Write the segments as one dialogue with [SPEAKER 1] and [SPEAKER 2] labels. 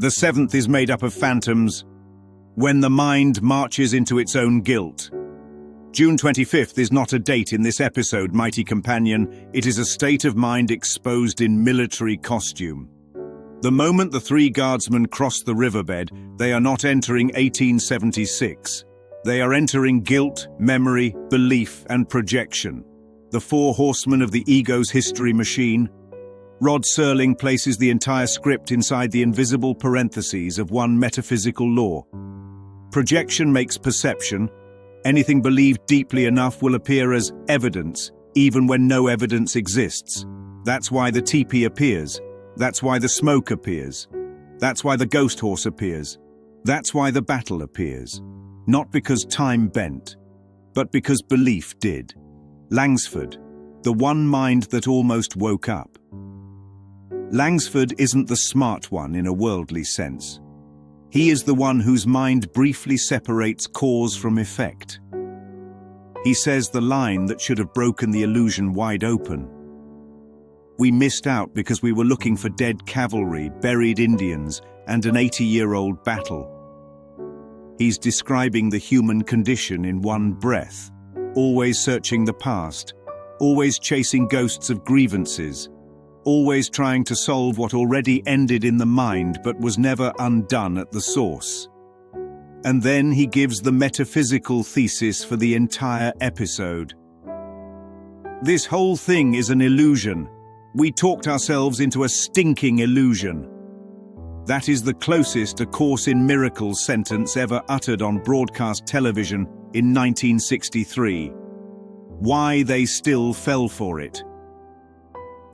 [SPEAKER 1] The seventh is made up of phantoms. When the mind marches into its own guilt. June 25th is not a date in this episode, mighty companion. It is a state of mind exposed in military costume. The moment the three guardsmen cross the riverbed, they are not entering 1876. They are entering guilt, memory, belief, and projection. The four horsemen of the ego's history machine. Rod Serling places the entire script inside the invisible parentheses of one metaphysical law. Projection makes perception. Anything believed deeply enough will appear as evidence, even when no evidence exists. That's why the teepee appears. That's why the smoke appears. That's why the ghost horse appears. That's why the battle appears. Not because time bent, but because belief did. Langsford, the one mind that almost woke up. Langsford isn't the smart one in a worldly sense. He is the one whose mind briefly separates cause from effect. He says the line that should have broken the illusion wide open. We missed out because we were looking for dead cavalry, buried Indians, and an 80-year-old battle. He's describing the human condition in one breath, always searching the past, always chasing ghosts of grievances, always trying to solve what already ended in the mind but was never undone at the source. And then he gives the metaphysical thesis for the entire episode. This whole thing is an illusion. We talked ourselves into a stinking illusion. That is the closest A Course in Miracles sentence ever uttered on broadcast television in 1963. Why they still fell for it.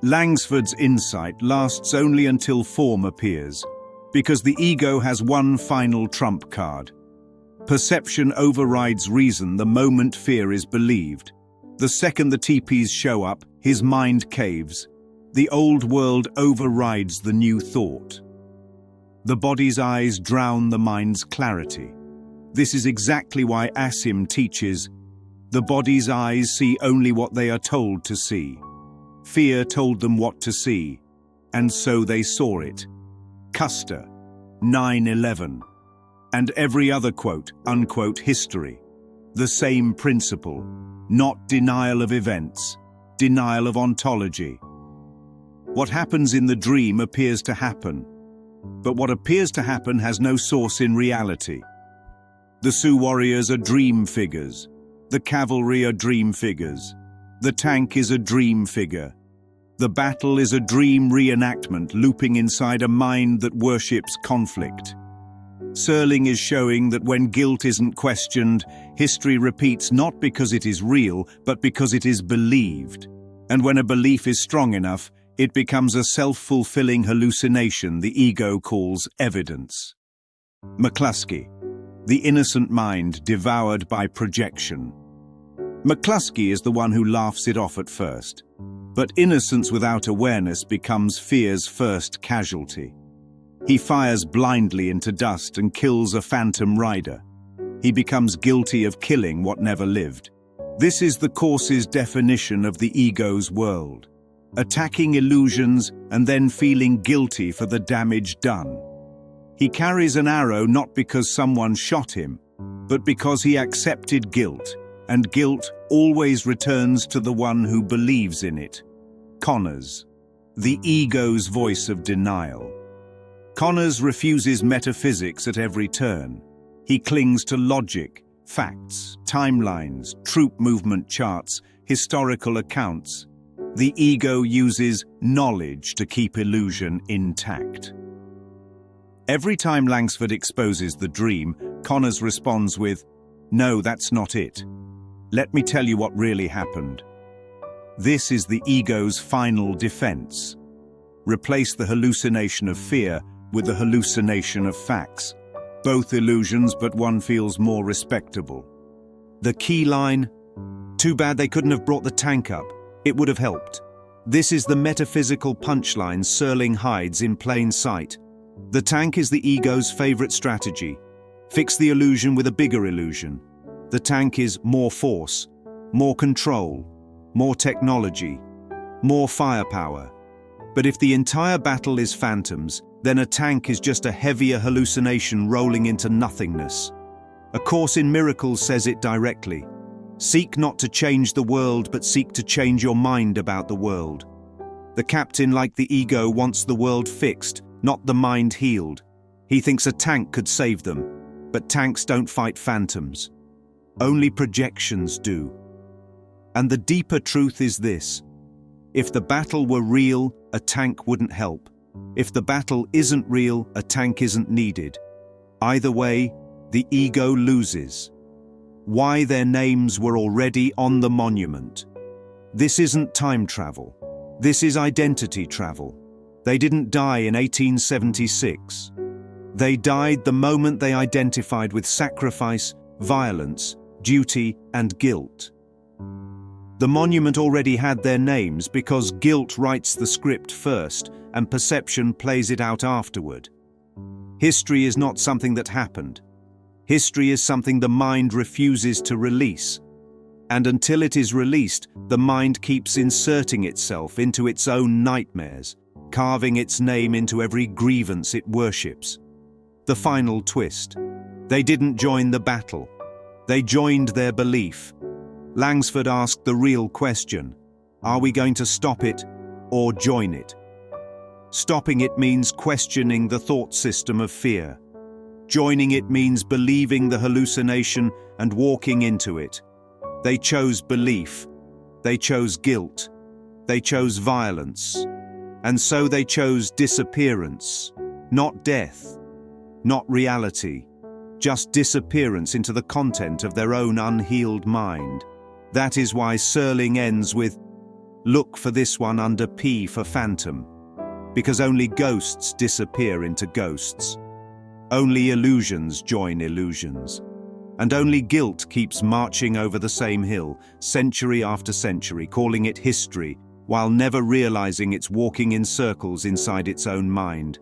[SPEAKER 1] Langsford's insight lasts only until form appears, because the ego has one final trump card. Perception overrides reason the moment fear is believed. The second the teepees show up, his mind caves. The old world overrides the new thought. The body's eyes drown the mind's clarity. This is exactly why ACIM teaches, the body's eyes see only what they are told to see. Fear told them what to see, and so they saw it. Custer, 9/11, and every other quote-unquote history. The same principle, not denial of events, denial of ontology. What happens in the dream appears to happen, but what appears to happen has no source in reality. The Sioux warriors are dream figures. The cavalry are dream figures. The tank is a dream figure. The battle is a dream reenactment looping inside a mind that worships conflict. Serling is showing that when guilt isn't questioned, history repeats not because it is real, but because it is believed. And when a belief is strong enough, it becomes a self-fulfilling hallucination the ego calls evidence. McCluskey, the innocent mind devoured by projection. McCluskey is the one who laughs it off at first. But innocence without awareness becomes fear's first casualty. He fires blindly into dust and kills a phantom rider. He becomes guilty of killing what never lived. This is the Course's definition of the ego's world. Attacking illusions and then feeling guilty for the damage done. He carries an arrow not because someone shot him, but because he accepted guilt, and guilt always returns to the one who believes in it. Connors, the ego's voice of denial. Connors refuses metaphysics at every turn. He clings to logic, facts, timelines, troop movement charts, historical accounts. The ego uses knowledge to keep illusion intact. Every time Langsford exposes the dream, Connors responds with, "No, that's not it. Let me tell you what really happened." This is the ego's final defense. Replace the hallucination of fear with the hallucination of facts. Both illusions, but one feels more respectable. The key line, "Too bad they couldn't have brought the tank up. It would have helped." This is the metaphysical punchline Serling hides in plain sight. The tank is the ego's favorite strategy. Fix the illusion with a bigger illusion. The tank is more force, more control, more technology, more firepower. But if the entire battle is phantoms, then a tank is just a heavier hallucination rolling into nothingness. A Course in Miracles says it directly. Seek not to change the world, but seek to change your mind about the world. The captain, like the ego, wants the world fixed, not the mind healed. He thinks a tank could save them, but tanks don't fight phantoms. Only projections do. And the deeper truth is this: if the battle were real, a tank wouldn't help. If the battle isn't real, a tank isn't needed. Either way, the ego loses. Why their names were already on the monument. This isn't time travel. This is identity travel. They didn't die in 1876. They died the moment they identified with sacrifice, violence, duty, and guilt. The monument already had their names because guilt writes the script first and perception plays it out afterward. History is not something that happened. History is something the mind refuses to release. And until it is released, the mind keeps inserting itself into its own nightmares, carving its name into every grievance it worships. The final twist: they didn't join the battle. They joined their belief. Langsford asked the real question: are we going to stop it or join it? Stopping it means questioning the thought system of fear. Joining it means believing the hallucination and walking into it. They chose belief. They chose guilt. They chose violence. And so they chose disappearance, not death, not reality, just disappearance into the content of their own unhealed mind. That is why Serling ends with, "Look for this one under P for phantom," because only ghosts disappear into ghosts. Only illusions join illusions. And only guilt keeps marching over the same hill, century after century, calling it history, while never realizing it's walking in circles inside its own mind.